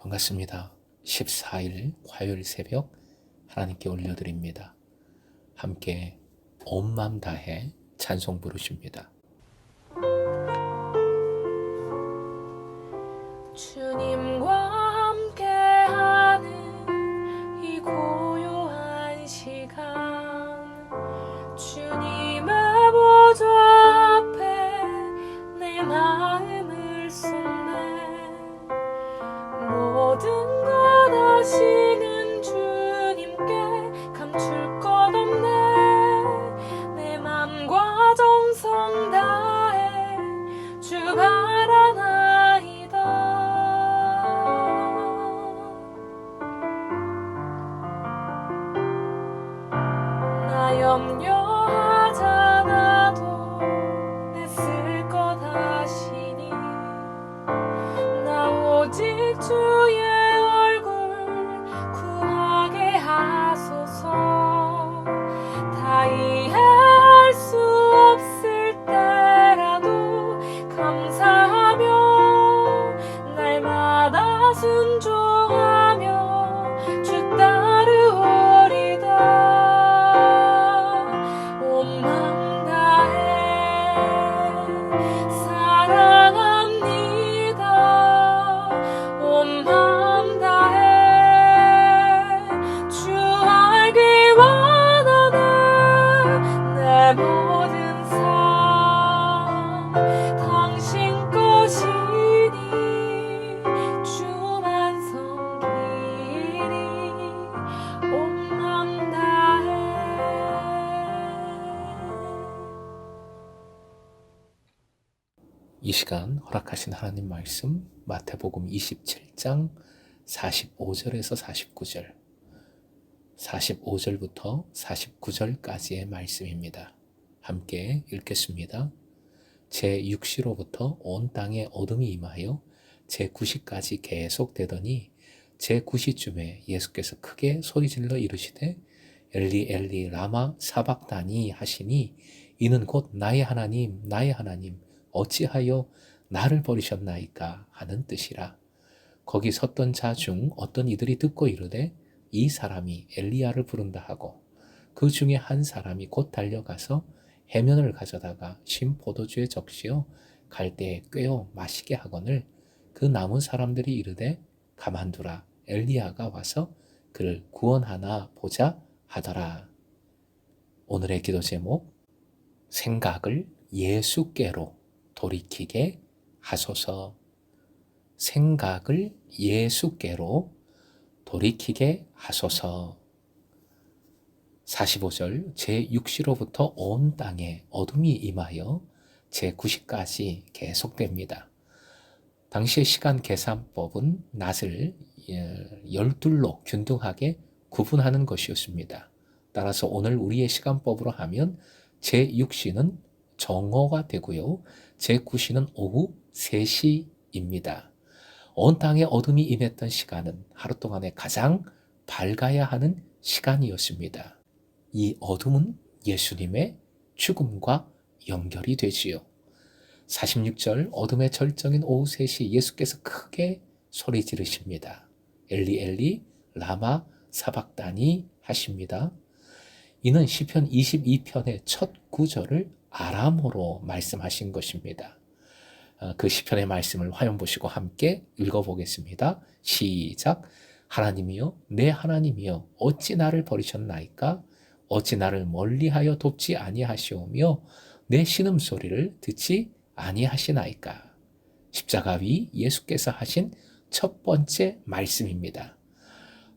반갑습니다. 14일 화요일 새벽 하나님께 올려드립니다. 함께 온 마음 다해 찬송 부르십니다. 주님과 함께하는 이 고요한 시간, 주님의 보좌 앞에 내 마음을 쏟네. 모든 것 아시는 주님께 감출 것 없네. 내 맘과 정성 다해 주 바라나이다. 나 염려하지 않아도 내 쓸 것 아시니. 나 오직 주의 얼굴 구하게 하소서. 다 이해할 수 없을 때라도 감사하며 날마다 순종하며 주 따르오리다. 온 맘 다해 사랑합니다. 온 맘 다해 주 알기 원하네. 내 모든 삶 당신 것이니 주만 섬기리. 온 맘 다해. 이 시간 허락하신 하나님 말씀 마태복음 27장 45절에서 49절 45절부터 49절까지의 말씀입니다. 함께 읽겠습니다. 제6시로부터 온 땅에 어둠이 임하여 제9시까지 계속되더니 제9시쯤에 예수께서 크게 소리질러 이르시되 엘리 엘리 라마 사박다니 하시니 이는 곧 나의 하나님 나의 하나님 어찌하여 나를 버리셨나이까 하는 뜻이라. 거기 섰던 자 중 어떤 이들이 듣고 이르되 이 사람이 엘리야를 부른다 하고 그 중에 한 사람이 곧 달려가서 해면을 가져다가 신 포도주에 적시어 갈대에 꿰어 마시게 하거늘 그 남은 사람들이 이르되 가만두라 엘리야가 와서 그를 구원하나 보자 하더라. 오늘의 기도 제목, 생각을 예수께로 돌이키게 하소서. 생각을 예수께로 돌이키게 하소서. 45절 제6시로부터 온 땅에 어둠이 임하여 제9시까지 계속됩니다. 당시의 시간 계산법은 낮을 12로 균등하게 구분하는 것이었습니다. 따라서 오늘 우리의 시간법으로 하면 제6시는 정오가 되고요. 제9시는 오후 3시입니다. 온 땅에 어둠이 임했던 시간은 하루 동안에 가장 밝아야 하는 시간이었습니다. 이 어둠은 예수님의 죽음과 연결이 되지요. 46절 어둠의 절정인 오후 3시 예수께서 크게 소리 지르십니다. 엘리 엘리 라마 사박다니 하십니다. 이는 시편 22편의 첫 구절을 아람어로 말씀하신 것입니다. 그 시편의 말씀을 화면 보시고 함께 읽어보겠습니다. 시작. 하나님이여 내 하나님이여 어찌 나를 버리셨나이까? 어찌 나를 멀리하여 돕지 아니하시오며 내 신음소리를 듣지 아니하시나이까? 십자가 위 예수께서 하신 첫 번째 말씀입니다.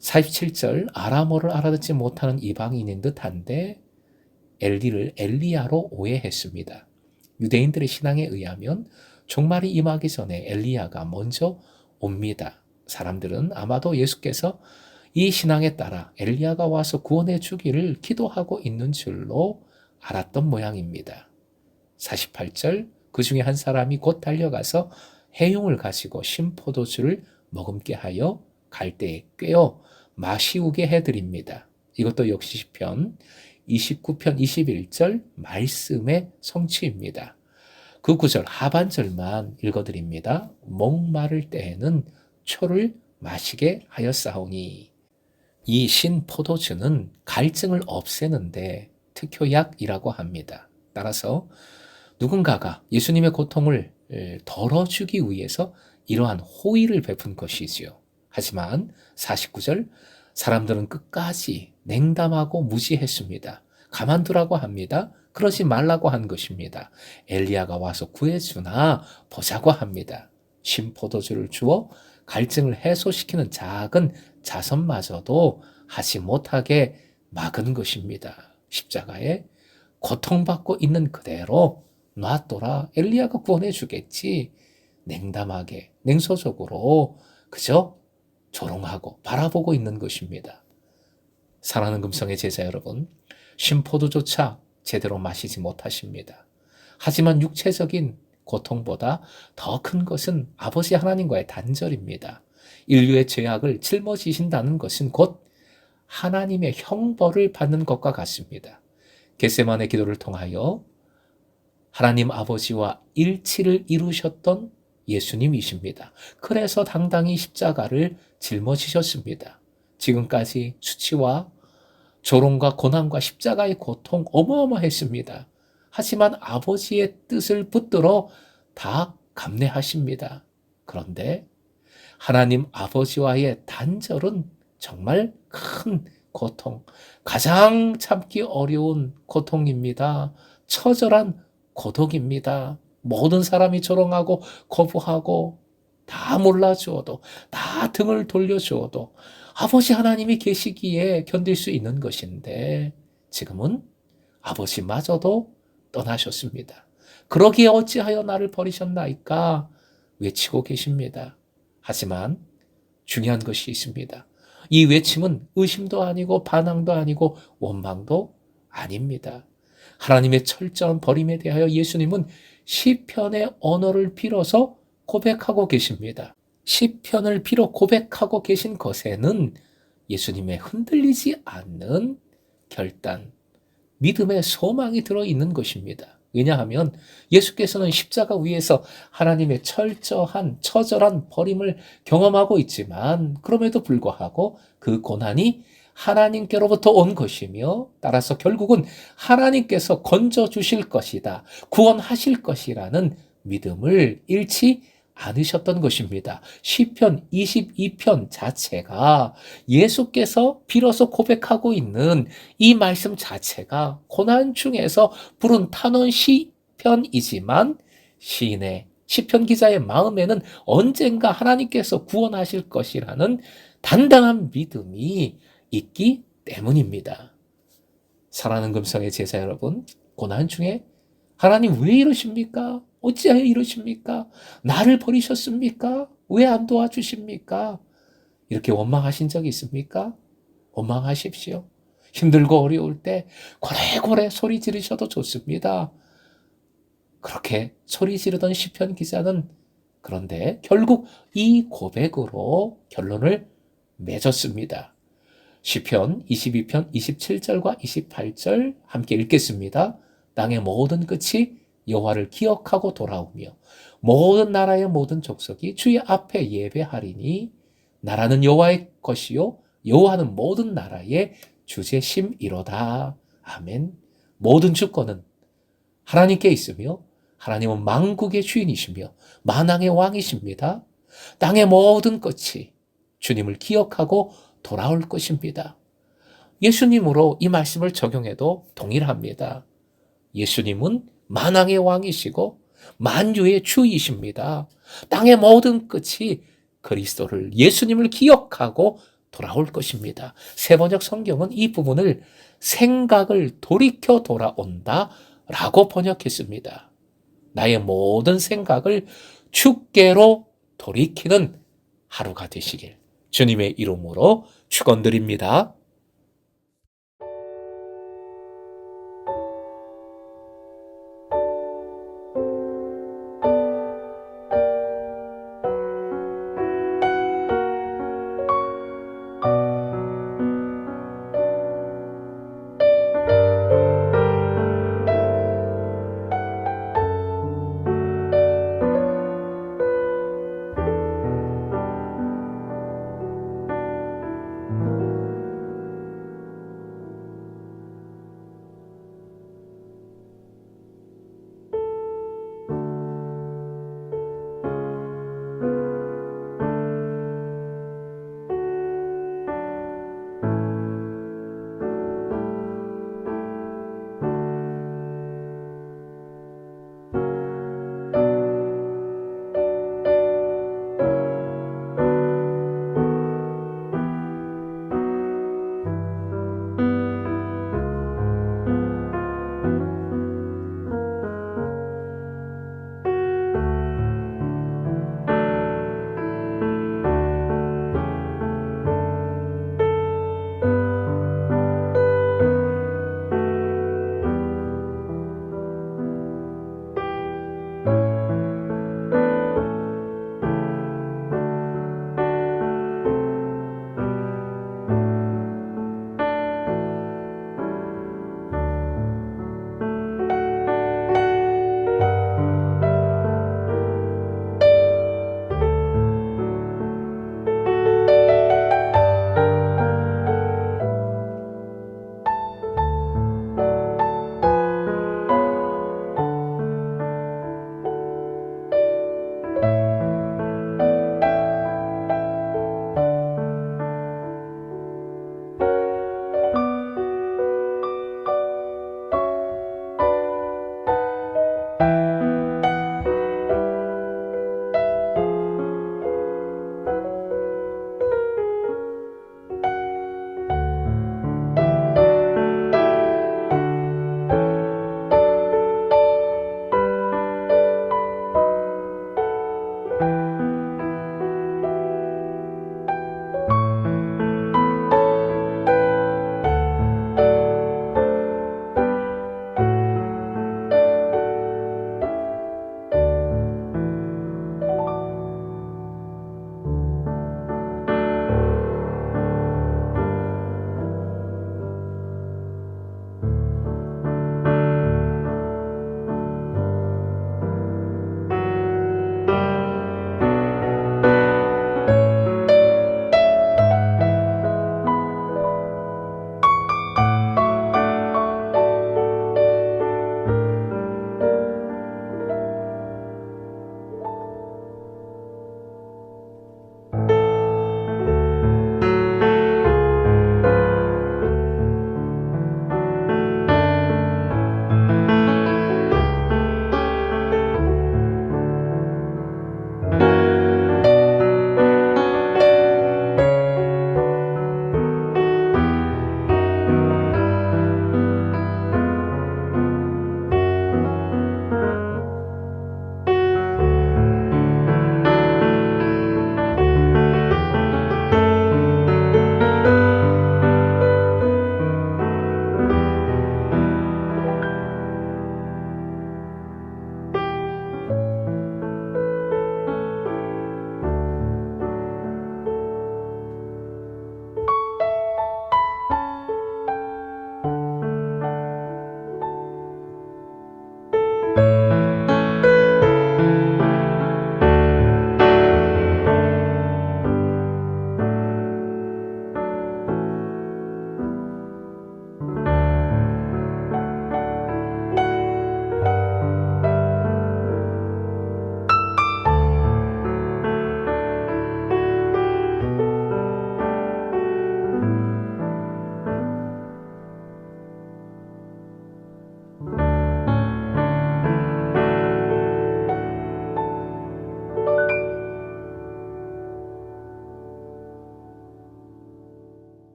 47절 아람어를 알아듣지 못하는 이방인인 듯한데 엘리를 엘리야로 오해했습니다. 유대인들의 신앙에 의하면 종말이 임하기 전에 엘리야가 먼저 옵니다. 사람들은 아마도 예수께서 이 신앙에 따라 엘리야가 와서 구원해 주기를 기도하고 있는 줄로 알았던 모양입니다. 48절 그 중에 한 사람이 곧 달려가서 해용을 가지고 신포도주를 머금게 하여 갈대에 꿰어 마시우게 해드립니다. 이것도 역시 시편 29편 21절 말씀의 성취입니다. 그 구절 하반절만 읽어드립니다. 목마를 때에는 초를 마시게 하였사오니. 이 신포도주는 갈증을 없애는데 특효약이라고 합니다. 따라서 누군가가 예수님의 고통을 덜어주기 위해서 이러한 호의를 베푼 것이지요. 하지만 49절, 사람들은 끝까지 냉담하고 무시했습니다. 가만두라고 합니다. 그러지 말라고 한 것입니다. 엘리야가 와서 구해주나 보자고 합니다. 신포도주를 주어 갈증을 해소시키는 작은 자선마저도 하지 못하게 막은 것입니다. 십자가에 고통받고 있는 그대로 놔둬라. 엘리야가 구원해 주겠지. 냉담하게, 냉소적으로 그저 조롱하고 바라보고 있는 것입니다. 사랑하는 금성의 제자 여러분, 신포도조차 제대로 마시지 못하십니다. 하지만 육체적인 고통보다 더 큰 것은 아버지 하나님과의 단절입니다. 인류의 죄악을 짊어지신다는 것은 곧 하나님의 형벌을 받는 것과 같습니다. 겟세마네 기도를 통하여 하나님 아버지와 일치를 이루셨던 예수님이십니다. 그래서 당당히 십자가를 짊어지셨습니다. 지금까지 수치와 조롱과 고난과 십자가의 고통 어마어마했습니다. 하지만 아버지의 뜻을 붙들어 다 감내하십니다. 그런데 하나님 아버지와의 단절은 정말 큰 고통, 가장 참기 어려운 고통입니다. 처절한 고독입니다. 모든 사람이 조롱하고 거부하고 다 몰라주어도, 다 등을 돌려주어도 아버지 하나님이 계시기에 견딜 수 있는 것인데 지금은 아버지마저도 떠나셨습니다. 그러기에 어찌하여 나를 버리셨나이까 외치고 계십니다. 하지만 중요한 것이 있습니다. 이 외침은 의심도 아니고 반항도 아니고 원망도 아닙니다. 하나님의 철저한 버림에 대하여 예수님은 시편의 언어를 빌어서 고백하고 계십니다. 시편을 빌어 고백하고 계신 것에는 예수님의 흔들리지 않는 결단, 믿음의 소망이 들어있는 것입니다. 왜냐하면 예수께서는 십자가 위에서 하나님의 철저한 처절한 버림을 경험하고 있지만 그럼에도 불구하고 그 고난이 하나님께로부터 온 것이며 따라서 결국은 하나님께서 건져주실 것이다, 구원하실 것이라는 믿음을 잃지 않으셨던 것입니다. 시편 22편 자체가 예수께서 빌어서 고백하고 있는 이 말씀 자체가 고난 중에서 부른 탄원 시편이지만 시인의 시편 기자의 마음에는 언젠가 하나님께서 구원하실 것이라는 단단한 믿음이 있기 때문입니다. 사랑하는 금성의 제자 여러분, 고난 중에 하나님 왜 이러십니까? 어찌하여 이러십니까? 나를 버리셨습니까? 왜 안 도와주십니까? 이렇게 원망하신 적이 있습니까? 원망하십시오. 힘들고 어려울 때 고래고래 소리 지르셔도 좋습니다. 그렇게 소리 지르던 시편 기자는 그런데 결국 이 고백으로 결론을 맺었습니다. 시편 22편 27절과 28절 함께 읽겠습니다. 땅의 모든 끝이 여호와를 기억하고 돌아오며 모든 나라의 모든 족속이 주의 앞에 예배하리니 나라는 여호와의 것이요 여호와는 모든 나라의 주제심이로다. 아멘. 모든 주권은 하나님께 있으며 하나님은 만국의 주인이시며 만왕의 왕이십니다. 땅의 모든 끝이 주님을 기억하고 돌아올 것입니다. 예수님으로 이 말씀을 적용해도 동일합니다. 예수님은 만왕의 왕이시고 만유의 주이십니다. 땅의 모든 끝이 그리스도를 예수님을 기억하고 돌아올 것입니다. 세번역 성경은 이 부분을 생각을 돌이켜 돌아온다 라고 번역했습니다. 나의 모든 생각을 주께로 돌이키는 하루가 되시길 주님의 이름으로 축원드립니다.